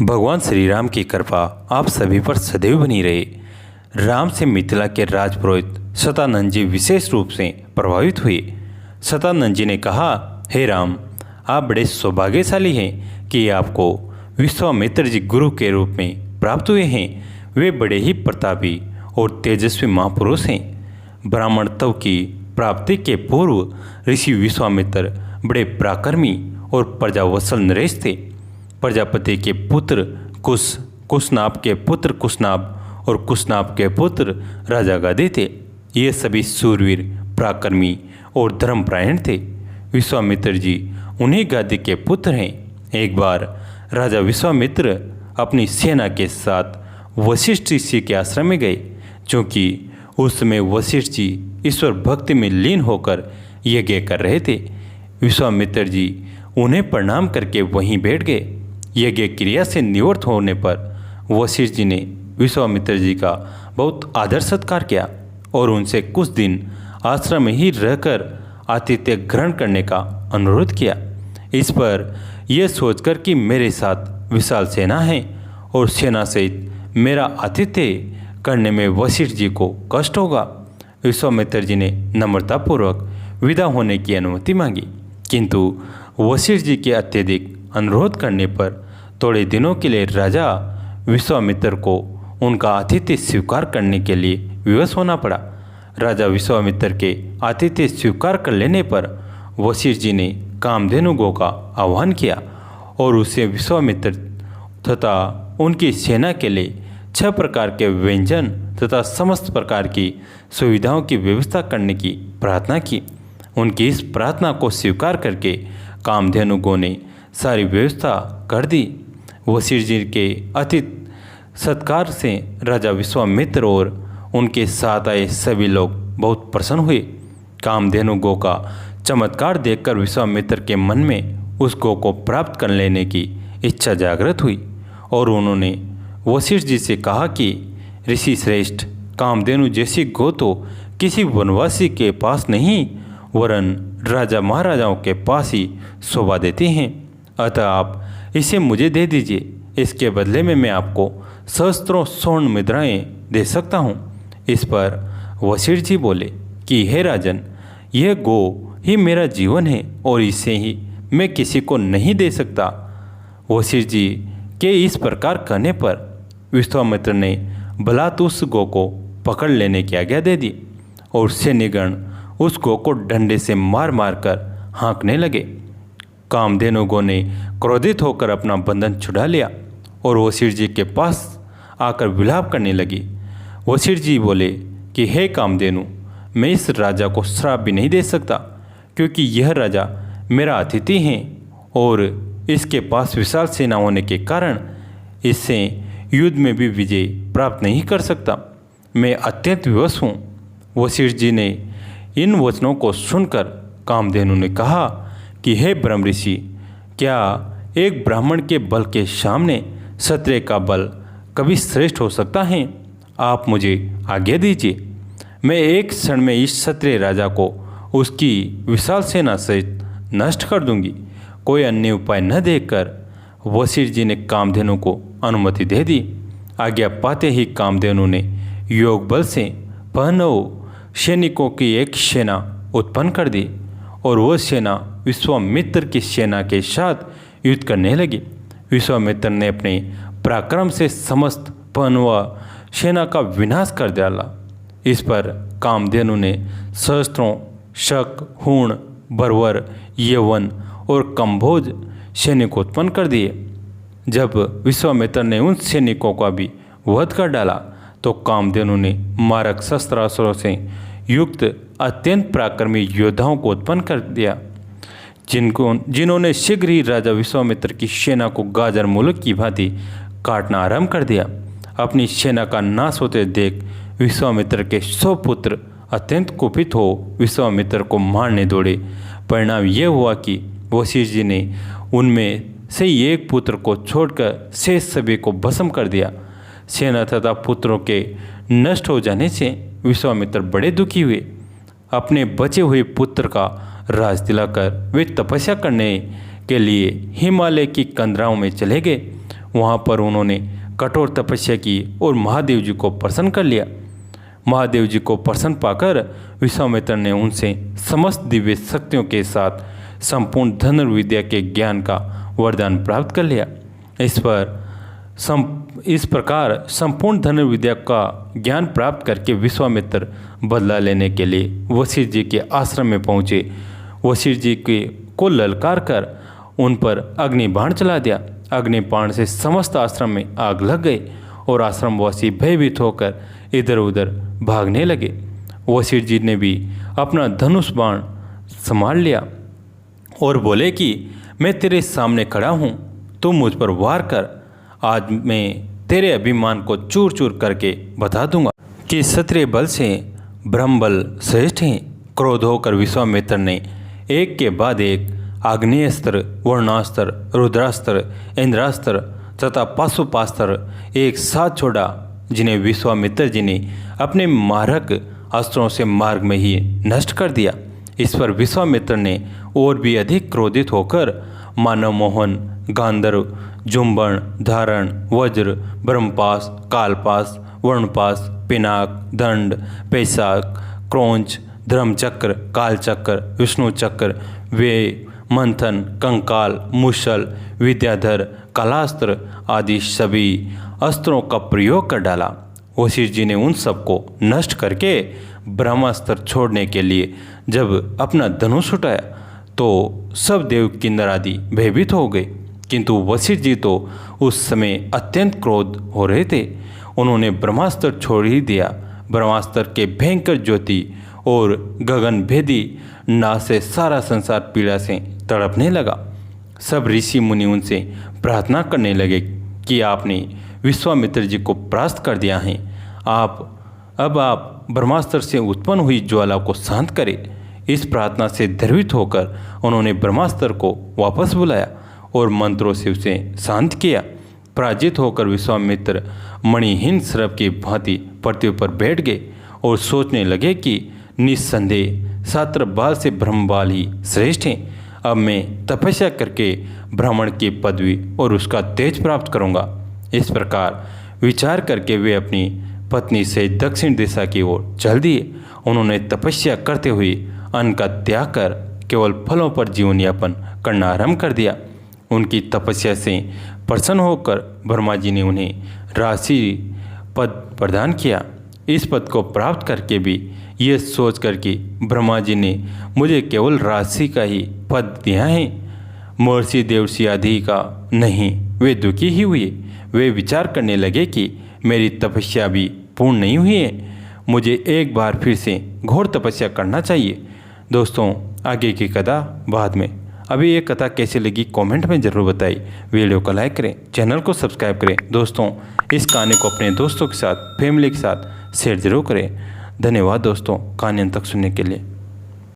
भगवान श्री राम की कृपा आप सभी पर सदैव बनी रहे। राम से मिथिला के राजपुरोहित शतानंद जी विशेष रूप से प्रभावित हुए। शतानंद जी ने कहा, हे राम, आप बड़े सौभाग्यशाली हैं कि आपको विश्वामित्र जी गुरु के रूप में प्राप्त हुए हैं। वे बड़े ही प्रतापी और तेजस्वी महापुरुष हैं। ब्राह्मण तव की प्राप्ति के पूर्व ऋषि विश्वामित्र बड़े पराक्रमी और प्रजावत्सल नरेश थे। प्रजापति के पुत्र कुशनाभ के पुत्र कुशनाभ और कुशनाभ के पुत्र राजा गादी थे। ये सभी सूरवीर, पराक्रमी और धर्मपरायण थे। विश्वामित्र जी उन्हीं गादी के पुत्र हैं। एक बार राजा विश्वामित्र अपनी सेना के साथ वशिष्ठ ऋषि के आश्रम में गए। क्योंकि उस समय वशिष्ठ जी ईश्वर भक्ति में लीन होकर यज्ञ कर रहे थे। विश्वामित्र जी उन्हें प्रणाम करके वहीं बैठ गए। यज्ञ क्रिया से निवृत्त होने पर वशिष्ठ जी ने विश्वामित्र जी का बहुत आदर सत्कार किया और उनसे कुछ दिन आश्रम में ही रहकर आतिथ्य ग्रहण करने का अनुरोध किया। इस पर यह सोचकर कि मेरे साथ विशाल सेना है और सेना सहित मेरा आतिथ्य करने में वशिष्ठ जी को कष्ट होगा, विश्वामित्र जी ने नम्रतापूर्वक विदा होने की अनुमति मांगी। किंतु वशिष्ठ जी के अत्यधिक अनुरोध करने पर थोड़े दिनों के लिए राजा विश्वामित्र को उनका आतिथ्य स्वीकार करने के लिए विवश होना पड़ा। राजा विश्वामित्र के आतिथ्य स्वीकार कर लेने पर वशिष्ठ जी ने कामधेनु गौ का आह्वान किया और उसे विश्वामित्र तथा उनकी सेना के लिए 6 प्रकार के व्यंजन तथा समस्त प्रकार की सुविधाओं की व्यवस्था करने की प्रार्थना की। उनकी इस प्रार्थना को स्वीकार करके कामधेनु गौ ने सारी व्यवस्था कर दी। वशिष्ठ जी के अतिथि सत्कार से राजा विश्वामित्र और उनके साथ आए सभी लोग बहुत प्रसन्न हुए। कामधेनु गौ का चमत्कार देखकर विश्वामित्र के मन में उस गौ को प्राप्त कर लेने की इच्छा जागृत हुई और उन्होंने वशिष्ठ जी से कहा कि ऋषि श्रेष्ठ, कामधेनु जैसी गौ तो किसी वनवासी के पास नहीं वरन राजा महाराजाओं के पास ही शोभा देती हैं। अतः आप इसे मुझे दे दीजिए। इसके बदले में मैं आपको सहस्त्रों स्वर्ण मुद्राएं दे सकता हूँ। इस पर वशिष्ठ जी बोले कि हे राजन, यह गौ ही मेरा जीवन है और इसे ही मैं किसी को नहीं दे सकता। वशिष्ठ जी के इस प्रकार कहने पर विश्वामित्र ने बलात् उस गौ को पकड़ लेने की आज्ञा दे दी और सैन्यगण उस गौ को डंडे से मार मार कर हाँकने लगे। कामधेनु गौ ने क्रोधित होकर अपना बंधन छुड़ा लिया और वशिष्ठ जी के पास आकर विलाप करने लगी। वशिष्ठ जी बोले कि हे कामधेनु, मैं इस राजा को श्राप भी नहीं दे सकता, क्योंकि यह राजा मेरा अतिथि है और इसके पास विशाल सेना होने के कारण इससे युद्ध में भी विजय प्राप्त नहीं कर सकता। मैं अत्यंत विवश हूँ। वशिष्ठ जी ने इन वचनों को सुनकर कामधेनु ने कहा कि हे ब्रह्म ऋषि, क्या एक ब्राह्मण के बल के सामने क्षत्रिय का बल कभी श्रेष्ठ हो सकता है? आप मुझे आज्ञा दीजिए, मैं एक क्षण में इस क्षत्रिय राजा को उसकी विशाल सेना सहित नष्ट कर दूंगी। कोई अन्य उपाय न देखकर वशिष्ठ जी ने कामधेनु को अनुमति दे दी। आज्ञा पाते ही कामधेनु ने योग बल से पहनव सैनिकों की एक सेना उत्पन्न कर दी और वह सेना विश्वामित्र की सेना के साथ युद्ध करने लगी। विश्वामित्र ने अपने पराक्रम से समस्त पहनव सेना का विनाश कर डाला। इस पर कामधेनु ने सहस्त्रों शक, हूण, बर्वर, यवन और कंभोज सैनिक उत्पन्न कर दिए। जब विश्वामित्र ने उन सैनिकों का भी वध कर डाला तो कामधेनु ने मारक शस्त्रास्त्रों से युक्त अत्यंत पराक्रमी योद्धाओं को उत्पन्न कर दिया, जिन्होंने शीघ्र ही राजा विश्वामित्र की सेना को गाजर मुल्क की भांति काटना आरंभ कर दिया। अपनी सेना का नाश होते देख विश्वामित्र के 100 पुत्र अत्यंत कुपित हो विश्वामित्र को मारने दौड़े। परिणाम यह हुआ कि वशिष्ठ जी ने उनमें से एक पुत्र को छोड़कर शेष सभी को भस्म कर दिया। सेना तथा पुत्रों के नष्ट हो जाने से विश्वामित्र बड़े दुखी हुए। अपने बचे हुए पुत्र का राज दिलाकर वे तपस्या करने के लिए हिमालय की कंदराओं में चले गए। वहाँ पर उन्होंने कठोर तपस्या की और महादेव जी को प्रसन्न कर लिया। महादेव जी को प्रसन्न पाकर विश्वामित्र ने उनसे समस्त दिव्य शक्तियों के साथ संपूर्ण धनुर्विद्या के ज्ञान का वरदान प्राप्त कर लिया। इस प्रकार संपूर्ण धनुर्विद्या का ज्ञान प्राप्त करके विश्वामित्र बदला लेने के लिए वशिष्ठ जी के आश्रम में पहुँचे। वशिष्ठ जी को ललकार कर उन पर अग्निबाण चला दिया। अग्निबाण से समस्त आश्रम में आग लग गई और आश्रमवासी भयभीत होकर इधर उधर भागने लगे। वशिष्ठ जी ने भी अपना धनुष बाण संभाल लिया और बोले कि मैं तेरे सामने खड़ा हूँ, तू मुझ पर वार कर। आज मैं तेरे अभिमान को चूर चूर करके बता दूंगा कि क्षत्रिय बल से ब्रह्म बल श्रेष्ठ है। क्रोध होकर विश्वामित्र ने एक के बाद एक आग्नेयास्त्र, वर्णास्त्र, रुद्रास्त्र, इंद्रास्त्र तथा पाशुपास्त्र एक साथ छोड़ा, जिन्हें विश्वामित्र जी ने अपने मारक अस्त्रों से मार्ग में ही नष्ट कर दिया। इस पर विश्वामित्र ने और भी अधिक क्रोधित होकर मानव मोहन, गांधर्व, जुम्बन, धारण, वज्र, ब्रह्मपास, कालपास, वर्णपास, पिनाक, दंड, पैसाक, क्रोंच, धर्मचक्र, कालचक्र, विष्णु चक्र, वे मंथन, कंकाल, मुशल, विद्याधर, कलास्त्र आदि सभी अस्त्रों का प्रयोग कर डाला। वशिष्ठ जी ने उन सबको नष्ट करके ब्रह्मास्त्र छोड़ने के लिए जब अपना धनुष उठाया तो सब देव किन्नर आदि भयभीत हो गए, किंतु वशिष्ठ जी तो उस समय अत्यंत क्रोध हो रहे थे। उन्होंने ब्रह्मास्त्र छोड़ ही दिया। ब्रह्मास्त्र के भयंकर ज्योति और गगन भेदी नाद से सारा संसार पीड़ा से तड़पने लगा। सब ऋषि मुनि उनसे प्रार्थना करने लगे कि आपने विश्वामित्र जी को परास्त कर दिया है, अब आप ब्रह्मास्त्र से उत्पन्न हुई ज्वाला को शांत करें। इस प्रार्थना से द्रवित होकर उन्होंने ब्रह्मास्त्र को वापस बुलाया और मंत्रों से उसे शांत किया। पराजित होकर विश्वामित्र मणिहीन सर्प की भांति पृथ्वी पर बैठ गए और सोचने लगे कि निस्संदेह छात्र बाल से ब्रह्मबाल ही श्रेष्ठ हैं। अब मैं तपस्या करके ब्राह्मण की पदवी और उसका तेज प्राप्त करूंगा। इस प्रकार विचार करके वे अपनी पत्नी से दक्षिण दिशा की ओर चल दिए। उन्होंने तपस्या करते हुए अन्न का त्याग कर केवल फलों पर जीवन यापन करना आरंभ कर दिया। उनकी तपस्या से प्रसन्न होकर ब्रह्मा जी ने उन्हें राशि पद प्रदान किया। इस पद को प्राप्त करके भी ये सोच कर कि ब्रह्मा जी ने मुझे केवल राशि का ही पद दिया है, महर्षि देवर्षि आदि का नहीं, वे दुखी ही हुए। वे विचार करने लगे कि मेरी तपस्या भी पूर्ण नहीं हुई है, मुझे एक बार फिर से घोर तपस्या करना चाहिए। दोस्तों, आगे की कथा बाद में। अभी ये कथा कैसी लगी कमेंट में ज़रूर बताइए। वीडियो को लाइक करें, चैनल को सब्सक्राइब करें। दोस्तों, इस कहानी को अपने दोस्तों के साथ, फैमिली के साथ शेयर जरूर करें। धन्यवाद दोस्तों, कहानी अंत तक सुनने के लिए।